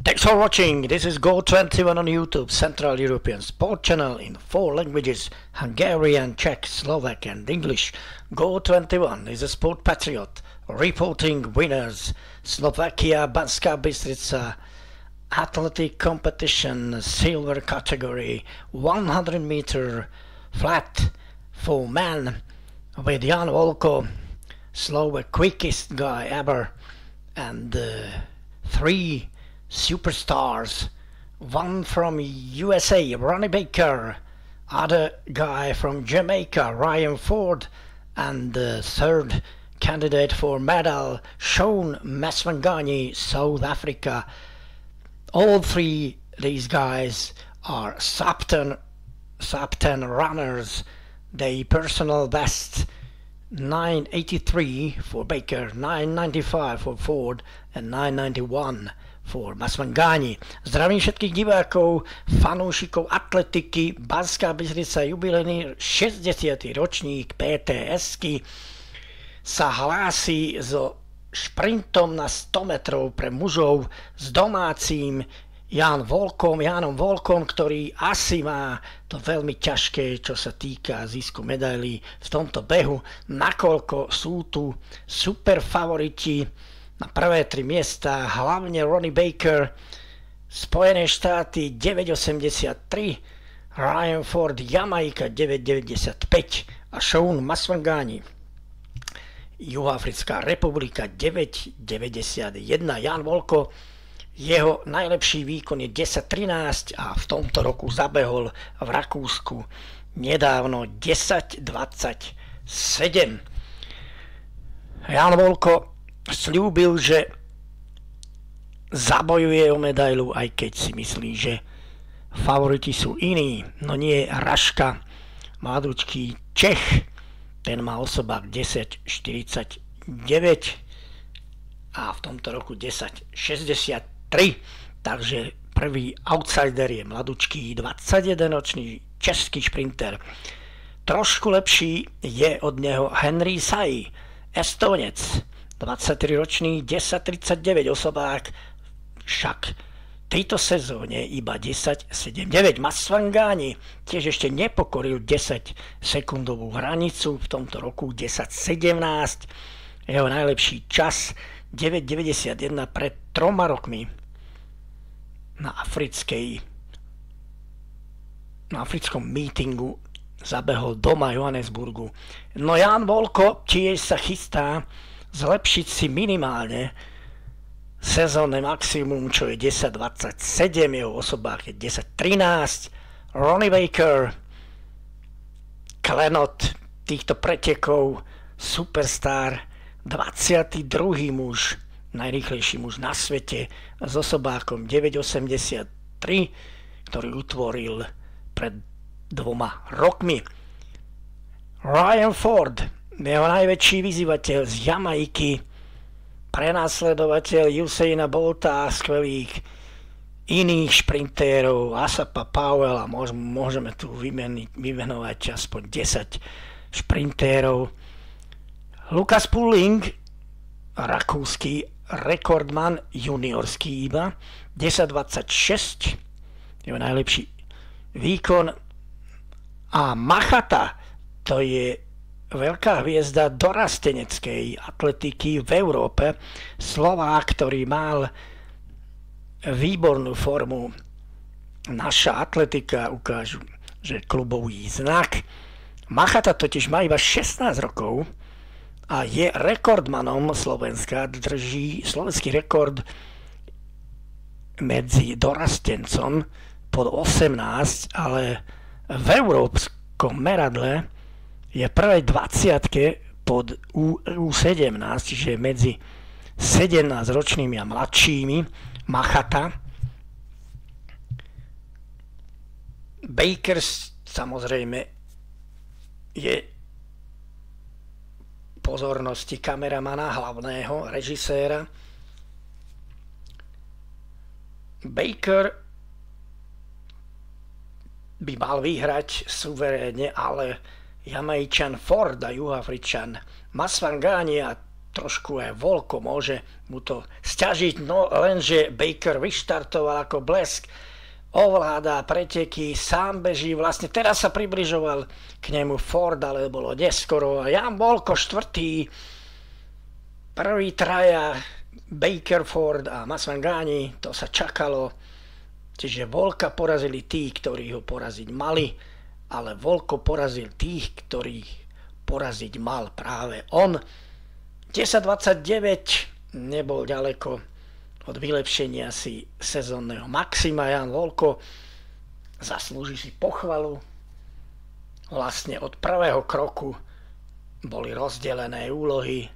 Thanks for watching. This is Go21 on YouTube, Central European Sport Channel in 4 languages: Hungarian, Czech, Slovak and English. Go21 is a sport patriot reporting winners. Slovakia, Banská Bystrica athletic competition, silver category, 100 meter flat for men with Jan Volko, Slovak quickest guy ever, and 3 superstars, one from USA, Ronnie Baker, other guy from Jamaica, Ryan Ford, and the third candidate for medal, Shaun Maswanganyi, South Africa. All 3 these guys are sub 10 runners. They personal best 9:83 for Baker, 9:95 for Ford and 9:91 for Maswanganyi. Zdravím všetkých divákov, fanúšikov atletiky. Banská Bystrica, jubilejný 60. ročník PTS-ky, sa hlási so šprintom na 100 metrov pre mužov s domácim Jánom Volkom, ktorý asi má to veľmi ťažké, čo sa týka zisku medailí v tomto behu, nakoľko sú tu super favoriti na prvé 3 miesta, hlavne Ronnie Baker, Spojené štáty 9,83, Ryan Ford, Jamaika 9,95 a Shaun Maswanganyi, Juhoafrická republika 9,91. Jan Volko, jeho najlepší výkon je 10,13 a v tomto roku zabehol v Rakúsku nedávno 10,27. Jan Volko sľúbil, že zabojuje o medailu, aj keď si myslí, že favoriti sú iní. No nie, Raška, mladúčký Čech, ten má osobák 10,49 a v tomto roku 10,63, takže prvý outsider je mladúčký 21-ročný český šprinter. Trošku lepší je od neho Henry Sai, Estonec, 23-ročný 10,39 osobák, však tejto sezóne iba 10,79. Maswanganyi tiež ešte nepokoril 10 sekundovú hranicu, v tomto roku 10,17. Jeho najlepší čas 9,91 pred 3 rokmi na africkom mítingu zabehol doma Johannesburgu. No Jan Volko tiež sa chystá zlepšiť si minimálne sezónne maximum, čo je 10,27, jeho osobách je 10,13. Ronnie Baker, klenot týchto pretekov, superstar, 22. muž, najrýchlejší muž na svete s osobákom 9,83, ktorý utvoril pred 2 rokmi. Ryan Ford, jeho najväčší vyzývateľ z Jamaiky, prenasledovateľ Usaina Bolta a skvelých iných šprintérov, Asapa Powella, môžeme tu vymenovať aspoň 10 šprintérov. Lukas Pulling, rakúsky rekordman, juniorský iba, 10,26, jeho najlepší výkon. A Machata, to je veľká hviezda dorasteneckej atletiky v Európe, Slovák, ktorý mal výbornú formu. Naša atletika ukážu, že klubový znak. Machata totiž má iba 16 rokov a je rekordmanom Slovenska, drží slovenský rekord medzi dorastencom pod 18, ale v európskom meradle je prvej 20 pod U17, čiže medzi 17-ročnými a mladšími. Machata. Baker samozrejme je pozornosti kameramana, hlavného režiséra. Baker by mal vyhrať suverénne, ale Jamajčan Ford a Juhoafričan Maswanganyi a trošku aj Volko môže mu to sťažiť, no lenže Baker vyštartoval ako blesk, ovládá preteky, sám beží, vlastne teraz sa približoval k nemu Ford, ale bolo neskoro a Jan Volko štvrtý, prvý traja Baker, Ford a Masvangani, to sa čakalo, čiže Volka porazili tí, ktorí ho poraziť mali, ale Volko porazil tých, ktorých poraziť mal práve on. 10:29 nebol ďaleko od vylepšenia si sezónneho maxima. Jan Volko zaslúži si pochvalu. Vlastne od prvého kroku boli rozdelené úlohy.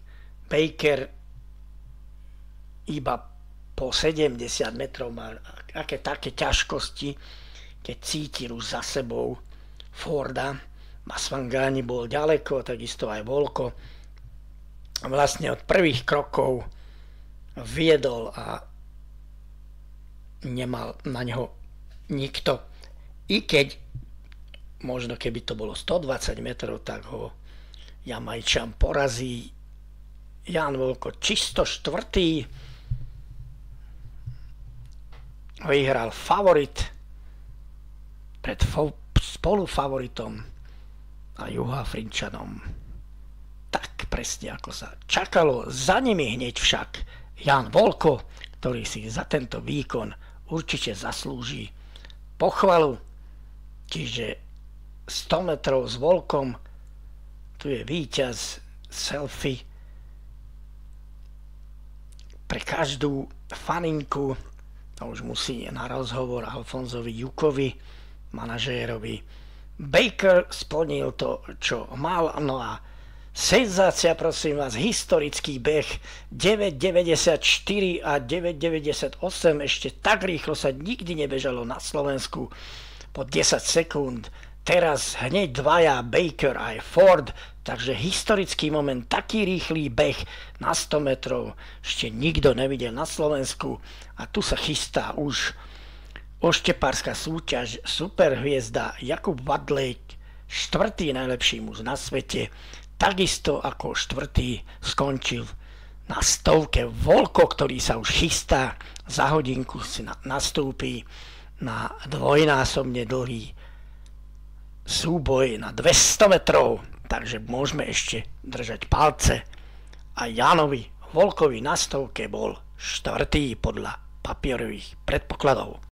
Baker iba po 70 metrov mal aké také ťažkosti, keď cítil už za sebou Forda. Masvangani bol ďaleko, takisto aj Volko. Vlastne od prvých krokov viedol a nemal na neho nikto. I keď možno keby to bolo 120 metrov, tak ho Jamajčan porazí. Jan Volko čisto štvrtý, vyhral favorit pred spolufavoritom a Juhoafričanom. Tak presne ako sa čakalo, za nimi hneď však Jan Volko, ktorý si za tento výkon určite zaslúži pochvalu. Čiže 100 metrov s Volkom, tu je víťaz, selfie pre každú faninku. A už musí na rozhovor Alfonsovi Jukovi, manažérovi. Baker splnil to, čo mal, no a senzácia, prosím vás, historický beh 9,94 a 9,98, ešte tak rýchlo sa nikdy nebežalo na Slovensku po 10 sekúnd. Teraz hneď dvaja, Baker aj Ford, takže historický moment, taký rýchly beh na 100 metrov ešte nikto nevidel na Slovensku a tu sa chystá už oštepárska súťaž, superhviezda Jakub Vadlejk, štvrtý najlepší muž na svete, takisto ako štvrtý skončil na stovke Volko, ktorý sa už chystá, za hodinku si nastúpi na dvojnásobne dlhý súboj na 200 metrov, takže môžeme ešte držať palce. A Janovi Volkovi na stovke bol štvrtý podľa papierových predpokladov.